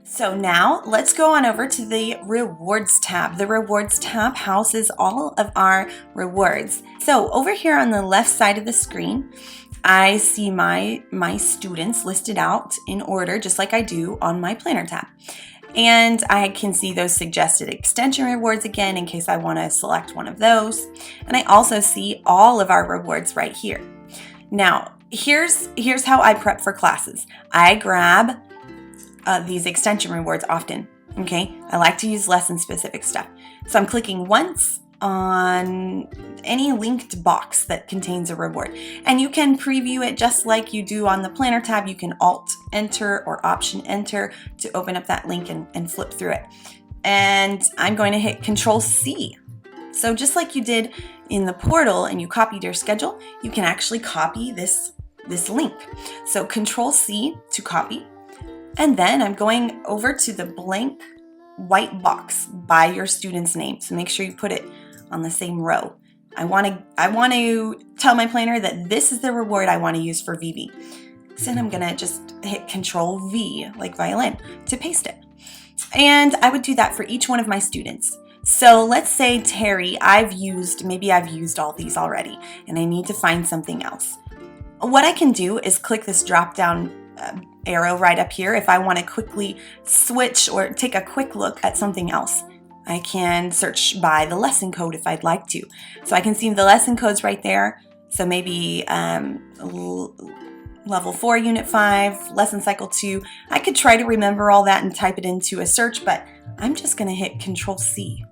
So now let's go on over to the rewards tab. The rewards tab houses all of our rewards. So over here on the left side of the screen, I see my students listed out in order, just like I do on my planner tab. And I can see those suggested extension rewards again in case I want to select one of those. And I also see all of our rewards right here. Now, here's how I prep for classes. I grab these extension rewards often, okay? I like to use lesson specific stuff. So I'm clicking once on any linked box that contains a reward. And you can preview it just like you do on the planner tab. You can Alt Enter or Option Enter to open up that link and flip through it. And I'm going to hit Control C. So just like you did in the portal and you copied your schedule, you can actually copy this link. So Control C to copy. And then I'm going over to the blank white box by your student's name. So make sure you put it on the same row. I want to tell my planner that this is the reward I want to use for VV. So then I'm going to just hit Control V, like violin, to paste it. And I would do that for each one of my students. So let's say Terry, maybe I've used all these already, and I need to find something else. What I can do is click this drop down arrow right up here if I want to quickly switch or take a quick look at something else. I can search by the lesson code if I'd like to. So I can see the lesson codes right there. So maybe level 4, unit 5, lesson cycle 2. I could try to remember all that and type it into a search, but I'm just going to hit Control C.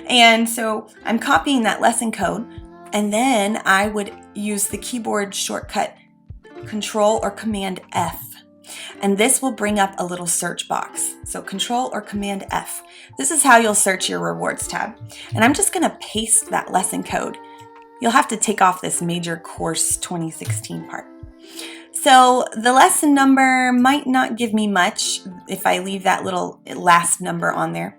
And so I'm copying that lesson code, and then I would use the keyboard shortcut Control or Command F. And this will bring up a little search box. So Control or Command F. This is how you'll search your rewards tab. And I'm just going to paste that lesson code. You'll have to take off this major course 2016 part. So the lesson number might not give me much if I leave that little last number on there.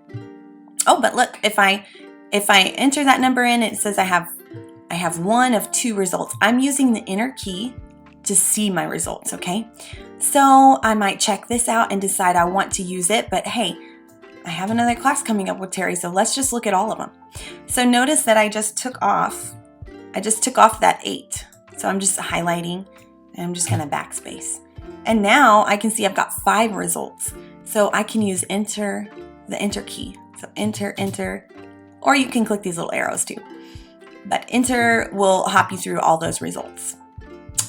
Oh, but look, if I enter that number in, it says I have one of 2 results. I'm using the enter key to see my results, okay? So I might check this out and decide I want to use it, but hey, I have another class coming up with Terry, so let's just look at all of them. So notice that I just took off that 8. So I'm just highlighting and I'm just gonna backspace. And now I can see I've got 5 results. So I can use the enter key. So enter, or you can click these little arrows too. But enter will hop you through all those results.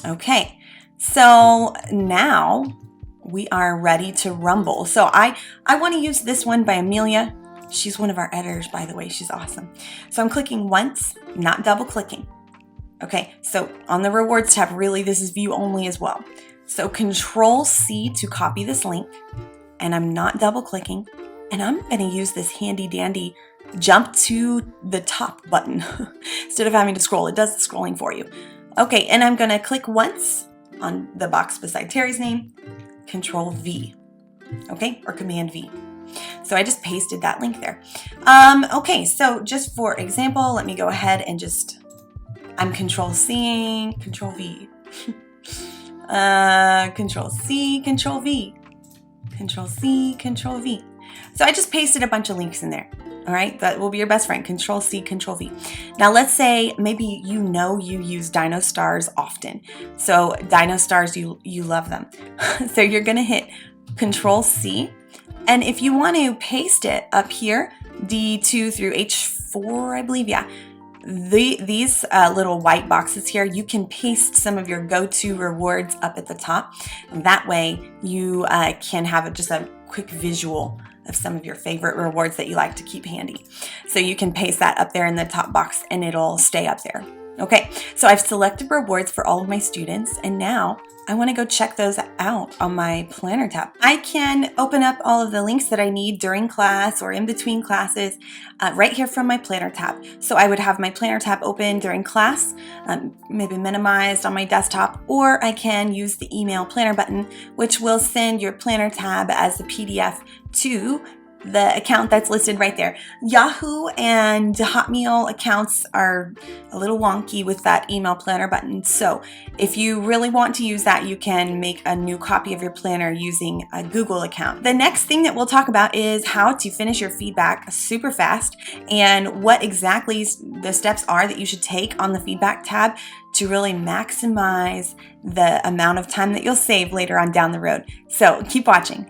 Okay, so now we are ready to rumble. So I want to use this one by Amelia. She's one of our editors, by the way. She's awesome. So I'm clicking once, not double clicking. Okay, so on the rewards tab, really this is view only as well. So Control C to copy this link, and I'm not double clicking, and I'm going to use this handy dandy jump to the top button instead of having to scroll. It does the scrolling for you. Okay, and I'm going to click once on the box beside Terry's name, Control V, okay, or Command V. So I just pasted that link there. Okay, so just for example, let me go ahead and I'm Control C, Control V, Control C, Control V, Control C, Control V. So I just pasted a bunch of links in there. All right, that will be your best friend. Control C, Control V. Now let's say maybe you use Dino Stars often. So Dino Stars, you love them. So you're gonna hit Control C. And if you want to paste it up here, D2 through H4, I believe, yeah. These little white boxes here, you can paste some of your go-to rewards up at the top. That way you can have just a quick visual of some of your favorite rewards that you like to keep handy. So you can paste that up there in the top box and it'll stay up there. Okay, so I've selected rewards for all of my students, and now I want to go check those out on my planner tab. I can open up all of the links that I need during class or in between classes right here from my planner tab. So I would have my planner tab open during class, maybe minimized on my desktop, or I can use the email planner button, which will send your planner tab as a PDF to the account that's listed right there. Yahoo and Hotmail accounts are a little wonky with that email planner button. So if you really want to use that, you can make a new copy of your planner using a Google account. The next thing that we'll talk about is how to finish your feedback super fast and what exactly the steps are that you should take on the feedback tab to really maximize the amount of time that you'll save later on down the road. So keep watching.